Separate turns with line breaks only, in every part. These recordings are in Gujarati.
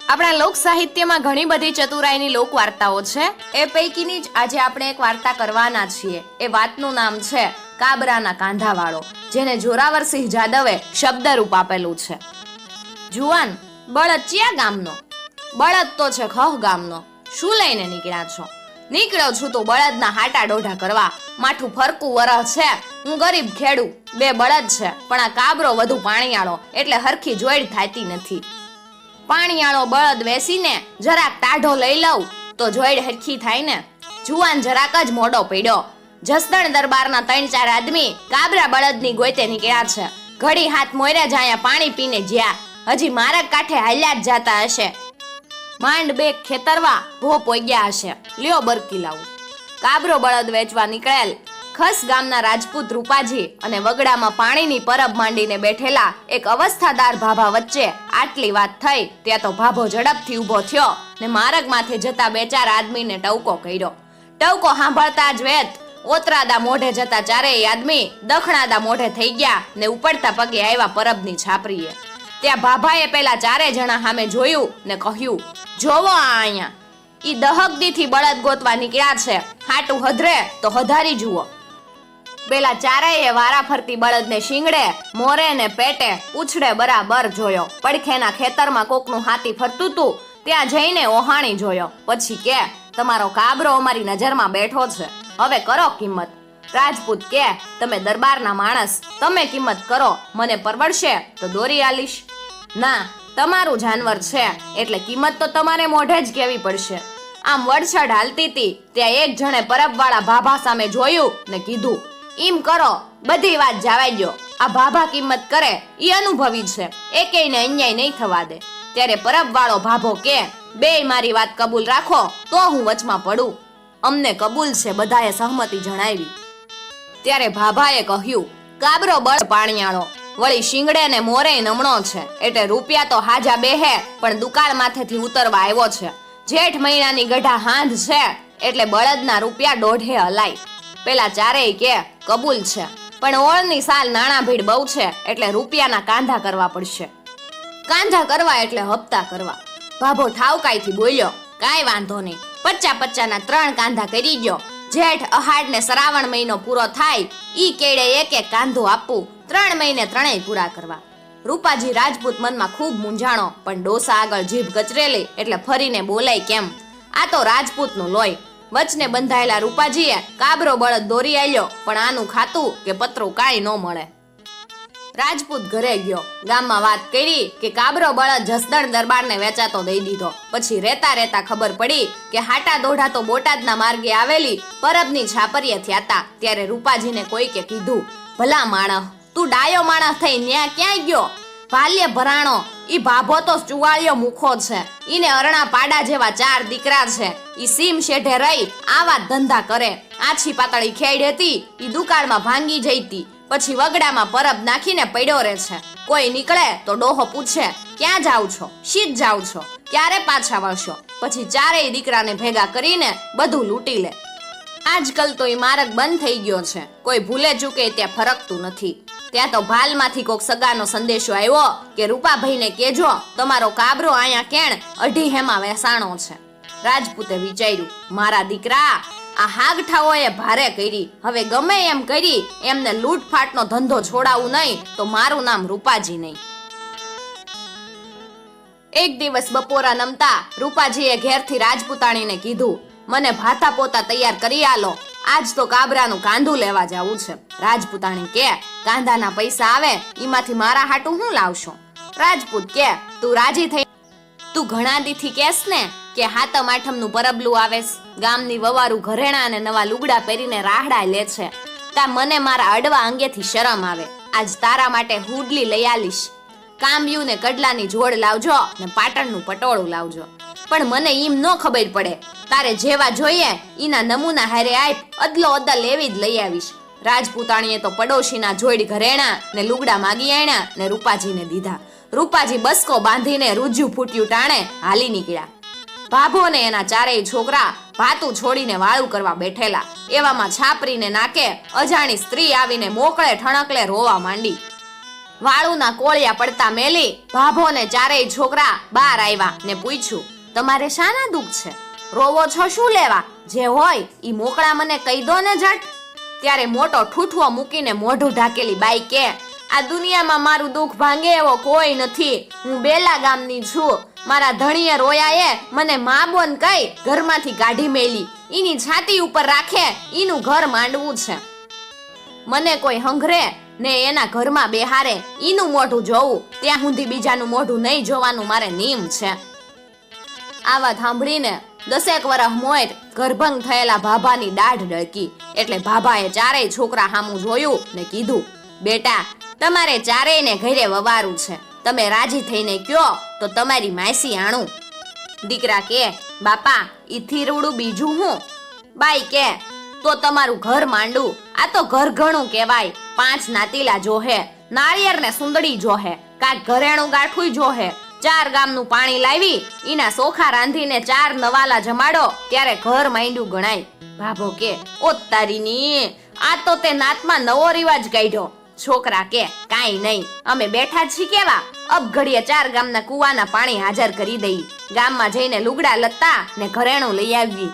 આપણા લોક સાહિત્યમાં ઘણી બધી ચતુરાઈની લોક વાર્તાઓ છે. એ પૈકીની જ આજે આપણે એક વાર્તા કરવાના છીએ. એ વાતનું નામ છે કાબરાના કાંધાવાળો, જેને જોરાવરસિંહ જાદવે શબ્દરૂપ આપેલું છે. જુવાન, બળદ ચ્યા ગામનો? બળદ તો છે ખહ ગામનો. શું લઈને નીકળ્યા છો? નીકળ્યો છું તો બળદના હાટા ડોઢા કરવા. માઠું ફરકું વરહ છે. હું ગરીબ ખેડૂ, બે બળદ છે, પણ આ કાબરો વધુ પાણીયાળો એટલે હરખી જોઈડ થાતી નથી. પાણીયાળો બળદ વેસીને જરાક ટાઢો લઈ લઉં તો જોઈડ હરખી થાય ને. જુવાન જરાક જ મોડો પડ્યો. જસદણ દરબારના 3-4 આદમી કાબરા બળદની ગોતે નીકળ્યા છે. ઘડી હાથ મોયરે જ અહીંયા પાણી પીને જ્યાં. હજી મારગ કાંઠે હાલ્યા જ જાતા હશે. માંડ બે ખેતરવા ભો પોગ્યા હશે. લ્યો બરકી લાવું. કાબરો બળદ વેચવા નીકળેલ ખસ ગામના રાજપૂત રૂપાજી અને વગડામાં પાણીની પરબ માંડીને બેઠેલા એક અવસ્થાદાર ભાભા વચ્ચે આટલી વાત થઈ ત્યાં તો ભાભો ઝડપથી ઊભો થયો ને માર્ગ માથે જતા 2-4 આદમીને ટવકો કર્યો. ટવકો સાંભળતા જ વેત ઓતરાદા મોઢે જતા ચારેય આદમી દખણાદા મોઢે થઈ ગયા ને ઉપડતા પગે આવ્યા પરબની છાપરીએ. ત્યાં ભાભાએ પેલા 4 જણા સામે જોયું ને કહ્યું, જોવો આ અહીંયા, ઈ દહકદીથી બળદ ગોતવા નીકળ્યા છે. હાટું હધરે તો હધારી જુઓ. પેલા 4 વારા ફરતી બળદને શીંગડે, મોરે ને પેટે, ઉછડે બરાબર જોયો. પડખેના ખેતરમાં કોકનું હાથી ફરતું તું ત્યાં જઈને ઓહાણી જોયો. પછી કે, તમારો કાબરો અમારી નજરમાં બેઠો છે, હવે કરો કિંમત. રાજપૂત કે, તમે દરબારના માણસ, તમે કિંમત કરો, મને પરવડશે તો દોરી આલીશ. ના, તમારું જાનવર છે એટલે કિંમત તો તમારે મોઢે જ કહેવી પડશે. આમ વડછડ હાલતી હતી ત્યાં એક જણે પરબવાળા ભાભા સામે જોયું ને કીધું, ઈમ કરો, બધી વાત જાવાઈ ગયો. આ ભાભા કિંમત કરે ઈ અનુભવી છે, એકેયને અન્યાય નહીં થવા દે. ત્યારે પરબવાળો ભાભો કે, બેય મારી વાત કબૂલ રાખો તો હું વચમાં પડું. અમને કબૂલ છે, બધાએ સહમતિ જણાવી. ત્યારે ભાભાએ કહ્યું, કાબરો બળ પાણીયાળો, વળી શીંગડે ને મોરે નમણો છે, એટલે રૂપિયા તો હાજા બેહે પણ દુકાળ માથેથી ઉતરવા આવ્યો છે. જેઠ મહિનાની ગઢા હાંધ છે એટલે બળદના રૂપિયા 1.5 હલાય. પેલા 4 કે કબૂલ છે, પણ ઓળની સાલ નાણા ભીડ બહુ છે એટલે રૂપિયાના કાંધા કરવા પડશે. કાંધા કરવા એટલે હપ્તા કરવા. ભાભો ઠાવકાઈથી બોલ્યો, કાંઈ વાંધો નહીં, 50-50 ના 3 કાંધા કરી ગયો. જેઠ અહાડ ને શ્રાવણ મહિનો પૂરો થાય ઈ કેડે એક કાંધો આપવું, 3 મહિને 3 પૂરા કરવા. રૂપાજી રાજપૂત મનમાં ખૂબ મૂંઝાણો, પણ ડોસા આગળ જીભ કચરેલી એટલે ફરીને બોલાય કેમ. આ તો રાજપૂતનું લોહી. વચને બંધાયેલા રૂપાજીએ કાબરો બળદ દોરી આવ્યો, પણ આનું ખાતું કે પતરું કાંઈ ન મળે. રાજપૂત ઘરે ગયો, ગામમાં વાત કરી કે કાબરો બળદ જસદણ દરબારને વેચાતો દઈ દીધો. પછી રેતા ખબર પડી કે હાટા દોઢા તો બોટાદના માર્ગે આવેલી પરબની છાપરીએ થયાતા. ત્યારે રૂપાજીને કોઈકે કીધું, ભલા માણસ, તું ડાયો માણસ થઈ ન્યા ક્યાં ગયો? ભાલ્ય ભરાણો, ઈ ભાભો તો ચુવાળિયો મુખો છે, ઈને અરણા પાડા જેવા 4 દીકરા છે. ઈ સીમ શેઢે રહી આવા ધંધા કરે. આછી પાતળી ખેડ હતી ઈ દુકાળમાં ભાંગી જઈતી, પછી વગડામાં પરબ નાખીને પડ્યો રહે છે. કોઈ નીકળે તો ડોહો પૂછે, ક્યાં જાવ છો, શીત જાવ છો, ક્યારે પાછા વળશો? પછી 4 દીકરાને ભેગા કરીને બધું લૂંટી લે. આજકાલ તો ઈ માર્ગ બંધ થઈ ગયો છે, કોઈ ભૂલે ચૂકે ત્યાં ફરકતું નથી. ત્યાં તો ભાલમાંથી કોક સગાનો સંદેશો આવ્યો કે રૂપાભાઈને કેજો તમારો કાબરો અહીંયા કેણ 2.5 હેમાં વેસાણો છે. રાજપૂતે વિચાર્યું, મારા દીકરા, આ હાગઠાઓએ ભારે કરી, હવે ગમે એમ કરી એમને લૂંટફાટનો ધંધો છોડાવું નહીં તો મારું નામ રૂપાજી નહીં. એક દિવસ બપોરા નમતા રૂપાજીએ ઘેરથી રાજપૂતાણીને કીધું, મને ભાતા પોતા તૈયાર કરી આલો, આજ તો કાબરાનું કાંધું લેવા જાવું છે. રાજપૂતાણી કે, કાંધાના પૈસા આવે ઈમાંથી મારા હાટું હું લાવશો? રાજપૂત કે, તું રાજી થઈ, તું ઘણા દીથી કેસ ને કે હાતમ આઠમનું પરબલું આવેસ, ગામની વવારું ઘરેણા અને નવા લુગડા પહેરીને રાહડા લે છે, તા મને મારા અડવા અંગેથી શરમ આવે. આજ તારા માટે હુડલી લઈ આલીશ. કામ્યું ને કડલાની જોડ લાવજો ને પાટણનું પટોળું લાવજો, પણ મને ઈમ ન ખબર પડે, તારે જેવા જોઈએ ઈના નમૂના હારે આપ, અદલો અદલ એવી જ લઈ આવીશ. રાજપૂતાણીએ તો પડોશીના જોડ ઘરેણા ને લુગડા માગી આણ્યા ને રૂપાજીને દીધા. રૂપાજી બસકો બાંધીને રૂજ્યું ફૂટ્યું ટાણે હાલી નીકળ્યા. ભાભો ને એના 4 છોકરા ભાતું છોડીને વાળું કરવા બેઠેલા. એવામાં છાપરીને નાકે અજાણી સ્ત્રી આવીને મોકળે ઠણકલે રોવા માંડી. વાળુના કોળિયા પડતા મેલી ભાભો ને ચારેય છોકરા બહાર આવ્યા ને પૂછ્યું, તમારે શાના દુઃખ છે? રોવો છો શું લેવા? જે હોય ઈ મોકળા મને કહી દો ને જટ. ત્યારે મોટો ઠૂઠવો મૂકીને મોઢું ઢાકેલી બાઈ કે, આ દુનિયામાં મારું દુઃખ ભાંગે એવો કોઈ નથી. હું બેલા ગામની છું. મારા ધણીએ રોયાએ મને મા બોન કહી ઘરમાંથી કાઢી મેલી. ઈની છાતી ઉપર રાખે ઈનું ઘર માંડવું છે. મને કોઈ હંઘરે ને એના ઘરમાં બેહારે ઈનું મોઢું જોવું, ત્યાં સુધી બીજાનું મોઢું નહીં જોવાનું મારે નિયમ છે. આ વાત સાંભળીને 10 વર્ષ મોર ગર્ભંગ થયેલા ભાભાની દાઢ ડળકી. એટલે ભાભાએ ચારેય છોકરા સામું જોયું ને કીધું, બેટા તમારે ચારેયને ઘરે વવારું છે. તમે રાજી થઈને કયો તો તમારી માસી આણું. દીકરા કે, બાપા ઈ થીરવડું બીજું હું? બાઈ કે, તો તમારું ઘર માંડું. આ તો ઘર ઘણું કહેવાય. 5 નાતીલા જોહે, નાળિયેર ને સુંદડી જોહે, કાંક ઘરેણું ગાંઠું જોહે. 4 ગામનું પાણી લાવી ઈના સોખા રાંધીને 4 નવાલા જમાડો ત્યારે ઘર માંડ્યું ગણાય. ભાભો કે, ઓ તારીની, આ તો તે નાતમાં નવો રિવાજ કાઢ્યો. છોકરા કે, કાંઈ નહીં, અમે બેઠા છીએ કેવા. અબ ઘડીએ 4 ગામના કુવાના પાણી હાજર કરી દઈ. ગામમાં જઈને લુગડા લત્તા ને ઘરેણું લઈ આવી.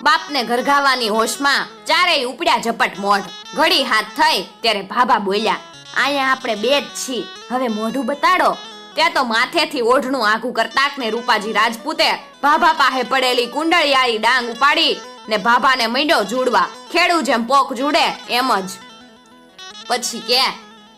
બાપને ઘરઘાવાની હોશમાં ચારેય ઉપડ્યા ઝપટ મોઢ. ઘડી હાથ થઈ ત્યારે ભાભા બોલ્યા, અહીંયા આપણે બે જ છીએ, હવે મોઢું બતાડો. ત્યાં તો માથેથી ઓઢણું આઘું કરતાક ને રૂપાજી રાજપૂતે ભાભા પાસે પડેલી કુંડળિયાળી ડાંગ ઉપાડી ને ભાભાને મંડ્યો જુડવા. ખેડૂ જેમ પોક જુડે એમ જ. પછી કે,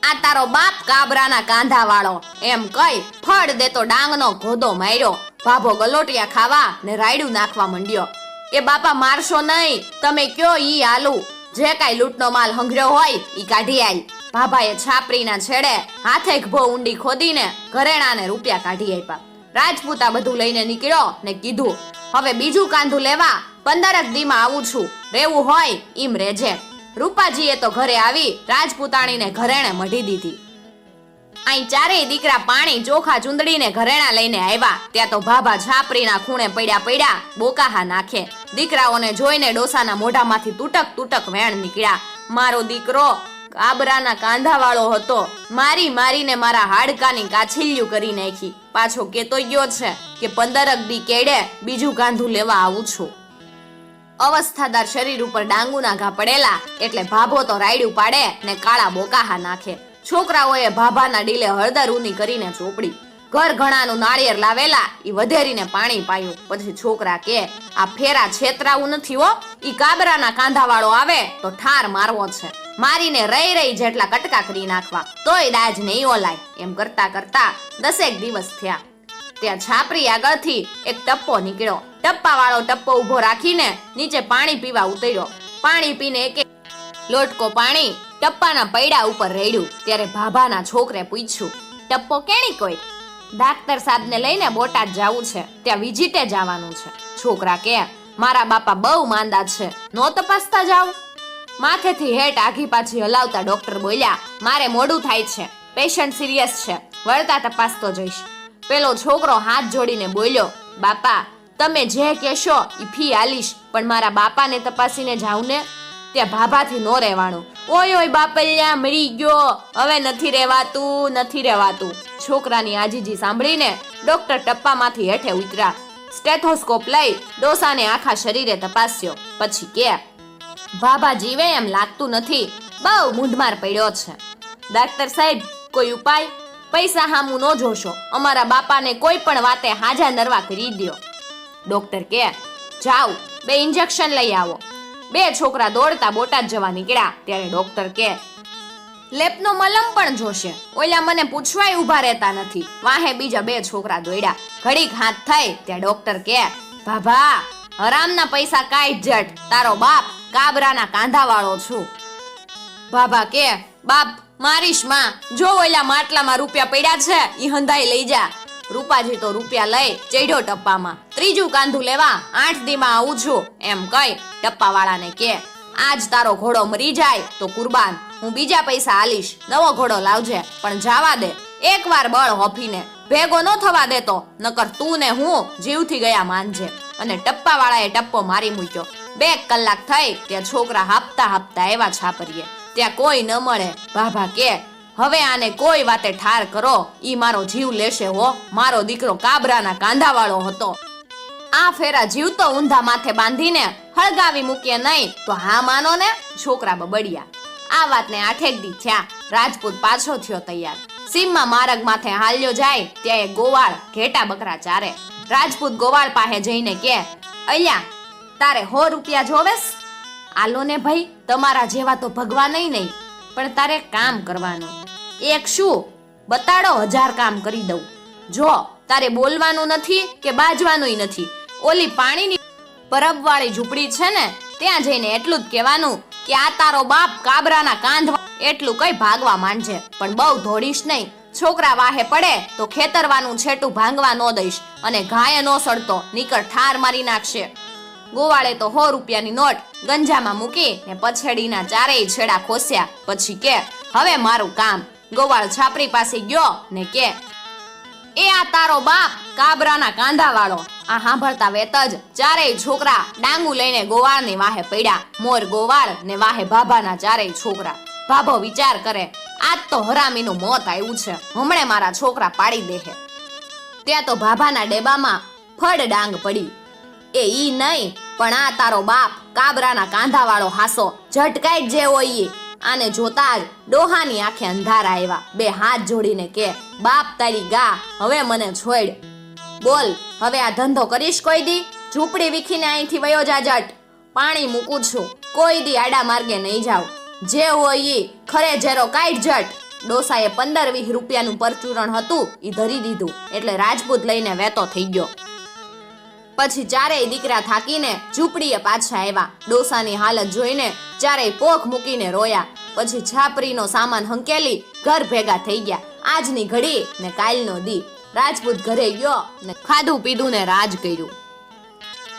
આ તારો બાપ કાબરાના કાંધા વાળો, એમ કઈ ફળ દેતો ડાંગનો ઘોદો માર્યો. ભાભો ગલોટિયા ખાવા ને રાયડું નાખવા મંડ્યો. એ બાપા મારશો નહીં, તમે કયો ઈ આલુ. જે કાંઈ લૂંટનો માલ હંગર્યો હોય ઈ કાઢી આલ. ભાભાએ છાપરીના છેડે હાથે ગભો ઊંડી ખોદીને ઘરેણાને રૂપિયા કાઢી આપ્યા. રાજપૂતા બધું લઈને નીકળ્યો ને કીધું, હવે બીજું કાંધું લેવા 15 દીમાં આવું છું. રેવું હોય ઈમ રેજે. રૂપાજીએ તો ઘરે આવી રાજપૂતાણીને ઘરેણે મઢી દીધી. અહીં ચારેય દીકરા પાણી ચોખા ચૂંદડીને ઘરેણા લઈને આવ્યા. ત્યાં તો ભાભા છાપરીના ખૂણે પડ્યા બોકાહા નાખે. દીકરાઓને જોઈને ડોસાના મોઢામાંથી તૂટક વેણ નીકળ્યા. મારો દીકરો કાબરાના કાંધા વાળો હતો. મારીને મારા હાડકાની કાછીલ્યું કરી નાખી. પાછો કેતો ગયો છે કે 15 દી કેડે બીજું કાંધું લેવા આવું છું. અવસ્થાદાર શરીર ઉપર ડાંગુના ઘા પડેલા એટલે ભાભો તો રાયડું પાડે ને કાળા બોકાહા નાખે. છોકરાઓએ ભાભાના ડીલે હળદર ઊની કરીને ચોપડી. ઘર ઘણાનું નાળિયેર લાવેલા ઈ વધેરીને પાણી પાયું. પછી છોકરા કે, આ ફેરા છેતરાવું નથી હો. ઈ કાબરાના કાંધા વાળો આવે તો ઠાર મારવો છે. મારીને રહી જેટલા કટકા કરી નાખવા, તોય દાજ નહીં ઓલાય. એમ કરતા 10 દિવસ થયા. ત્યાં છાપરી આગળથી એક ટપ્પો નીકળ્યો. ટપ્પા વાળો ટપ્પો ઉભો રાખીને નીચે પાણી પીવા ઉતર્યો. પાણી પીને એક લોટકો પાણી ટપ્પાના પૈડા ઉપર રેડ્યું. ત્યારે ભાભાના છોકરે પૂછ્યું, ટપ્પો કેણી કોઈ? ડાક્ટર સાહેબને લઈને બોટાદ જાવું છે, ત્યાં વિઝિટે જવાનું છે. છોકરા કે, મારા બાપા બહુ માંદા છે, નો તપાસતા જાવ? માથેથી હેઠ આઘી પાછી હલાવતા ડોક્ટર બોલ્યા, મારે મોડું થાય છે, પેશન્ટ સિરિયસ છે, વળતા તપાસતો જઈશ. પેલો છોકરો હાથ જોડીને બોલ્યો, બાપા તમે જે કહેશો ઈ ફી આલીશ, પણ મારા બાપાને તપાસીને જાવ ને. ત્યાં ભાભાથી નો રહેવાનું. ઓય બાપલ્યા મરી ગયો, હવે નથી રહેવાતું. છોકરાની આજીજી સાંભળીને ડોક્ટર ટપ્પામાંથી હેઠે ઉતર્યા. સ્ટેથોસ્કોપ લઈ ડોસાને આખા શરીરે તપાસ્યો. પછી કે, ભાભા જીવે એમ લાગતું નથી, બહુ મૂંઢમાર પડ્યો છે. ડાક્ટર સાહેબ કોઈ ઉપાય? પૈસા હામું નો જોશો, અમારા બાપાને કોઈ પણ વાતે હાજા નરવા કરી દ્યો. ડોક્ટર કે, જાઓ 2 ઇન્જેક્શન લઈ આવો. 2 છોકરા દોડતા બોટાદ જવા નીકળ્યા. ત્યારે ડોક્ટર કે, લેપનો મલમ પણ જોશે. ઓલા મને પૂછવાય ઊભા રહેતા નથી. વાહે બીજા 2 છોકરા દોડ્યા. ઘડીક હાથ થઈ ત્યાં ડોક્ટર કે, ભાભા હરામના પૈસા કાઢ જટ, તારો બાપ કાબરાના કાંધા વાળો છું. ભાભા કે, બાપ મારીશ માં, જો ઓલા માટલામાં રૂપિયા પડ્યા છે ઈ હંધાઈ લઈ જા. રૂપાજી તો રૂપિયા લઈ ચડ્યો ટપ્પામાં. ત્રીજું કાંધું લેવા 8 દીમાં આવું છું એમ કઈ ટપ્પા વાળાને કે, આજ તારો ઘોડો મરી જાય તો કુરબાન, હું બીજા પૈસા આલીશ, નવો ઘોડો લાવજે, પણ જાવા દે એકવાર બળ હોફીને, ભેગો ન થવા દેતો, નકર તું ને હું જીવથી ગયા માનજે. અને ટપ્પા વાળાએ ટપ્પો મારી મૂક્યો. 2 કલાક થઈ ત્યાં છોકરા હાપતા એવા છાપરીએ. ત્યાં કોઈ ન મળે. ભાભા કે, હવે આને કોઈ વાતે ઠાર કરો, ઈ મારો જીવ લેશે હો. મારો દીકરો કાબરાના કાંધાવાળો હતો. આ ફેરા જીવતો ઊંધા માથે બાંધીને હળગાવી મૂકીએ નહીં તો હા માનો ને. છોકરા બબડિયા. આ વાતને 8 દી થયા. રાજપૂત પાછો થયો તૈયાર. સીમમાં માર્ગ માથે હાલ્યો જાય ત્યાં એ ગોવાળ ઘેટા બકરા ચારે. રાજપૂત ગોવાળ પાસે જઈને કે, અલ્યા તારે 100 રૂપિયા જોવેસ? આલો ને ભાઈ, તમારા જેવા તો ભગવાન નહીં, પણ તારે કામ કરવાનું. એક શું બતાડો, 1000 કામ કરી દઉં. જો તારે બોલવાનું નથી કે બાજવાનું નથી. ઓલી પાણીની પરબવાળી ઝૂંપડી છે ને, ત્યાં જઈને એટલું જ કહેવાનું કે આ તારો બાપ કાબરાના કાંધ. એટલું કઈ ભાગવા માંડજે, પણ બહુ દોડીશ નહીં. છોકરા વાહે પડે તો ખેતરવાનું છેટું ભાંગવા ન દઈશ, અને ઘાયે નો સડતો નીકળ ઠાર મારી નાખશે. ગોવાળે તો 100 રૂપિયાની નોટ ગંજામાં મૂકી ને પછેડીના ચારેય છેડા ખોસ્યા. પછી કે, હવે મારું કામ. ગોવાળ છાપરી પાસે ગયો ને કે, એ આ તારો બાપ કાબરાના કાંધાવાળો. આ સાંભળતા વેત જ ચારેય છોકરા ડાંગુ લઈને ગોવાળની વાહે પડ્યા. મોર ગોવાળ ને વાહે ભાભાના ચારેય છોકરા. ભાભો વિચાર કરે, આજ તો હરામીનું મોત આવ્યું છે, હમણે મારા છોકરા પાડી દેહે. ત્યાં તો ભાભાના ડેબામાં ફળ ડાંગ પડી. એ ઈ નહીં, પણ આ તારો બાપ કાબરાના કાંધાવાળો હાસો ઝટકાઈ જે હોય. આને જોતા જ ડોહાની આંખે અંધારા આવ્યા. 2 હાથ જોડીને કે, બાપ તારી ગા, હવે મને છોડ. બોલ, હવે આ ધંધો કરીશ કોઈ દી? ઝૂંપડી વીખીને અહીંથી વયો જા જટ. પાણી મૂકું છું, કોઈ દી આડા માર્ગે નહીં જાવ. જે હોય ઈ ખરે જેરો કાઢ જટ. ડોસાએ 15-20 રૂપિયાનું પરચુરણ હતું ઈ ધરી દીધું એટલે રાજપૂત લઈને વેતો થઈ ગયો. પછી ચારેય દીકરા થાકીને ઝૂંપડીએ પાછા આવ્યા. ડોસાની હાલત જોઈને ચારેય પોખ મૂકીને રોયા. પછી છાપરીનો સામાન હંકેલી ઘર ભેગા થઈ ગયા. આજની ઘડી ને કાલનો દી. રાજપૂત ઘરે ગયો ને ખાધું પીધું ને રાજ કર્યું.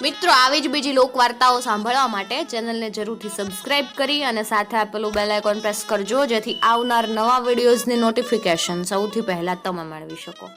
મિત્રો, આવી જ બીજી લોક વાર્તાઓ સાંભળવા માટે ચેનલને જરૂરથી સબસ્ક્રાઇબ કરી અને સાથે આપેલું બેલ આઇકોન પ્રેસ કરજો, જેથી આવનાર નવા વિડીયોઝની નોટિફિકેશન સૌથી પહેલા તમે મેળવી શકો.